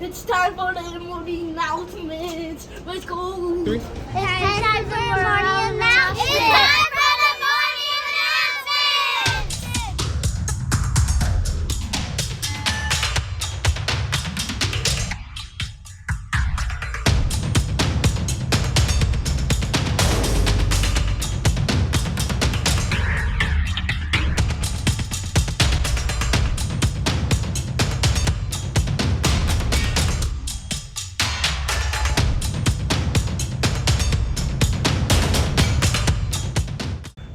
It's time for the morning announcements. Let's go. Three. It's time for morning announcements. It's time for the morning announcements.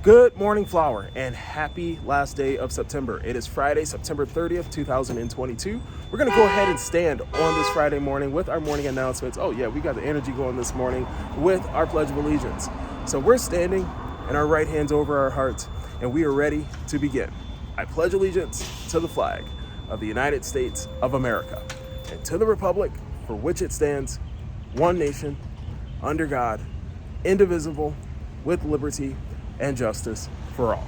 Good morning, Flower, and happy last day of September. It is Friday, September 30th, 2022. We're going to go ahead and stand on this Friday morning with our morning announcements. Oh yeah, we got the energy going this morning with our Pledge of Allegiance. So we're standing and our right hands over our hearts, and we are ready to begin. I pledge allegiance to the flag of the United States of America and to the republic for which it stands, one nation, under God, indivisible, with liberty and justice for all.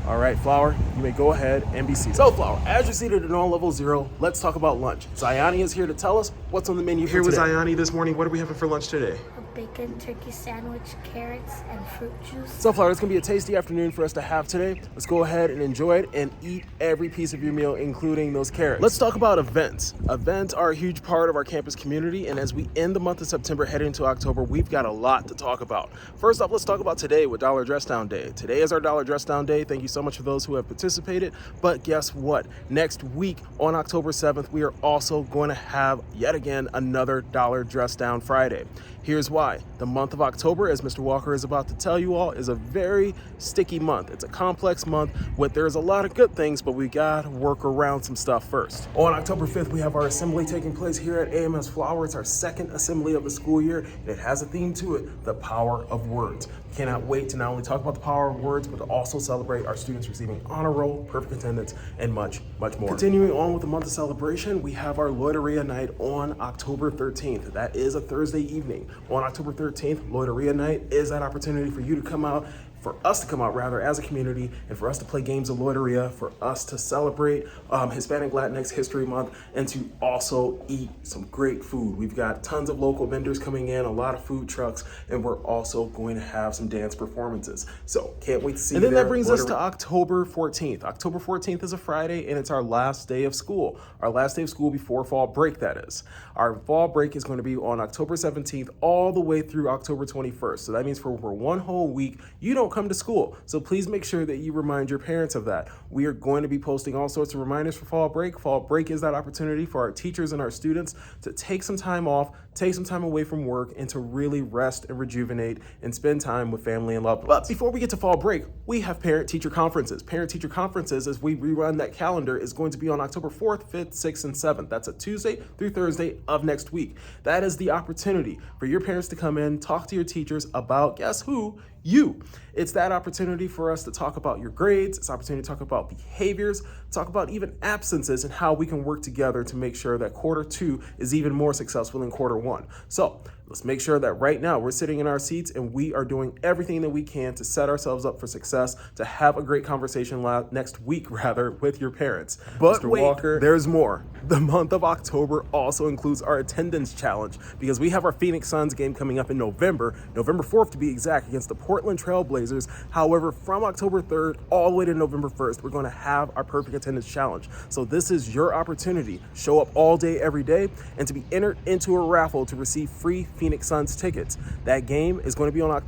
All right, Flower, you may go ahead and be seated. So, Flower, as you're seated at on level 0, let's talk about lunch. Zayani is here to tell us what's on the menu Here for with today. Zayani this morning. What are we having for lunch today? A bacon turkey sandwich, carrots, and fruit juice. So, Flower, it's going to be a tasty afternoon for us to have today. Let's go ahead and enjoy it and eat every piece of your meal, including those carrots. Let's talk about events. Events are a huge part of our campus community, and as we end the month of September, heading into October, we've got a lot to talk about. First off, let's talk about today with Dollar Dress Down Day. Today is our Dollar Dress Down Day. Thank you so much for those who have participated. But guess what? Next week on October 7th, we are also going to have yet again another Dollar Dress Down Friday. Here's why. The month of October, as Mr. Walker is about to tell you all, is a very sticky month. It's a complex month with there's a lot of good things, but we gotta work around some stuff first. On October 5th, we have our assembly taking place here at AMS Flower. It's our second assembly of the school year, and it has a theme to it, the power of words. We cannot wait to not only talk about the power of words, but to also celebrate our students receiving honor roll, perfect attendance, and much, much more. Continuing on with the month of celebration, we have our Loiteria Night on October 13th. That is a Thursday evening. On October 13th, Loiteria Night is that opportunity for you to come out, for us to come out rather as a community, and for us to play games of Loiteria, for us to celebrate Hispanic Latinx History Month, and to also eat some great food. We've got tons of local vendors coming in, a lot of food trucks, and we're also going to have some dance performances. So can't wait to see you there. And then that brings us to October 14th. October 14th is a Friday, and it's our last day of school. Our last day of school before fall break, that is. Our fall break is going to be on October 17th all the way through October 21st. So that means for one whole week, you don't come to school. So please make sure that you remind your parents of that. We are going to be posting all sorts of reminders for fall break. Fall break is that opportunity for our teachers and our students to take some time off, take some time away from work, and to really rest and rejuvenate and spend time with family and loved ones. But before we get to fall break, we have parent-teacher conferences. Parent-teacher conferences, as we rerun that calendar, is going to be on October 4th, 5th, 6th, and 7th. That's a Tuesday through Thursday of next week. That is the opportunity for your parents to come in, talk to your teachers about, guess who? You. It's that opportunity for us to talk about your grades. It's an opportunity to talk about behaviors, talk about even absences, and how we can work together to make sure that quarter 2 is even more successful than quarter 1. So let's make sure that right now we're sitting in our seats and we are doing everything that we can to set ourselves up for success, to have a great conversation next week with your parents. But Mr. Walker, there's more. The month of October also includes our attendance challenge because we have our Phoenix Suns game coming up in November 4th to be exact, against the Portland Trail Blazers. However, from October 3rd all the way to November 1st, we're going to have our perfect attendance challenge. So this is your opportunity. Show up all day, every day, and to be entered into a raffle to receive free Phoenix Suns tickets. That game is going to be on,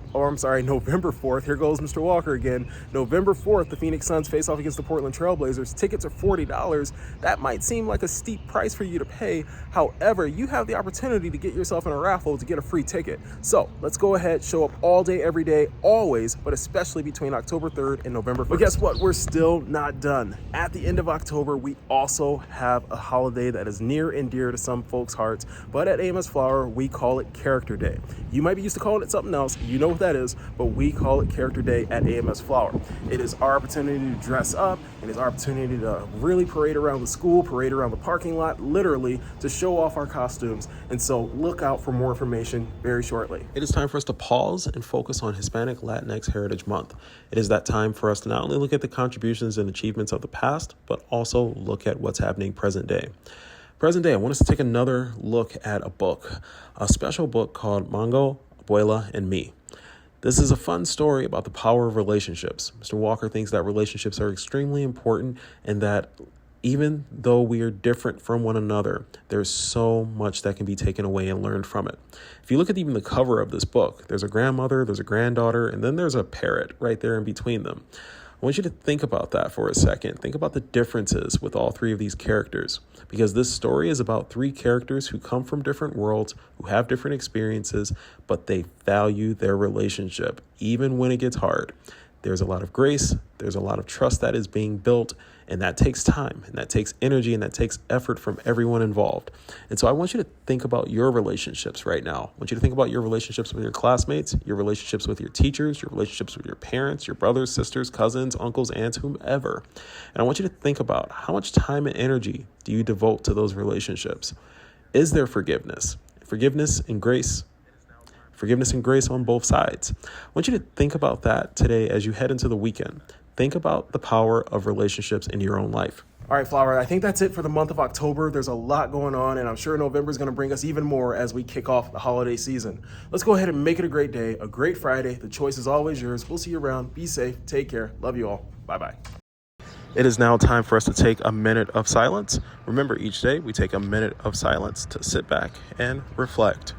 November 4th. Here goes Mr. Walker again. November 4th, the Phoenix Suns face off against the Portland Trail Blazers. Tickets are $40. That might seem like a steep price for you to pay. However, you have the opportunity to get yourself in a raffle to get a free ticket. So let's go ahead, show up all day, every day, always, but especially between October 3rd and November 1st. But guess what? We're still not done. At the end of October, we also have a holiday that is near and dear to some folks' hearts, but at AMS Flower, we call it Character Day. You might be used to calling it something else. You know what that is, but we call it Character Day at AMS Flower. It is our opportunity to dress up, and it's our opportunity to really parade around the school, parade around the parking lot, literally to show off our costumes. And so look out for more information very shortly. It is time for us to pause and focus on Hispanic Latinx Heritage Month. It is that time for us to not only look at the contributions and achievements of the past, but also look at what's happening present day. Present day, I want us to take another look at a book, a special book called Mango, Abuela, and Me. This is a fun story about the power of relationships. Mr. Walker thinks that relationships are extremely important and that even though we are different from one another, there's so much that can be taken away and learned from it. If you look at even the cover of this book, there's a grandmother, there's a granddaughter, and then there's a parrot right there in between them. I want you to think about that for a second. Think about the differences with all three of these characters, because this story is about three characters who come from different worlds, who have different experiences, but they value their relationship, even when it gets hard. There's a lot of grace, there's a lot of trust that is being built, and that takes time, and that takes energy, and that takes effort from everyone involved. And so I want you to think about your relationships right now. I want you to think about your relationships with your classmates, your relationships with your teachers, your relationships with your parents, your brothers, sisters, cousins, uncles, aunts, whomever. And I want you to think about how much time and energy do you devote to those relationships? Is there forgiveness? Forgiveness and grace? Forgiveness and grace on both sides. I want you to think about that today as you head into the weekend. Think about the power of relationships in your own life. All right, Flower, I think that's it for the month of October. There's a lot going on, and I'm sure November is going to bring us even more as we kick off the holiday season. Let's go ahead and make it a great day, a great Friday. The choice is always yours. We'll see you around. Be safe. Take care. Love you all. Bye-bye. It is now time for us to take a minute of silence. Remember, each day we take a minute of silence to sit back and reflect.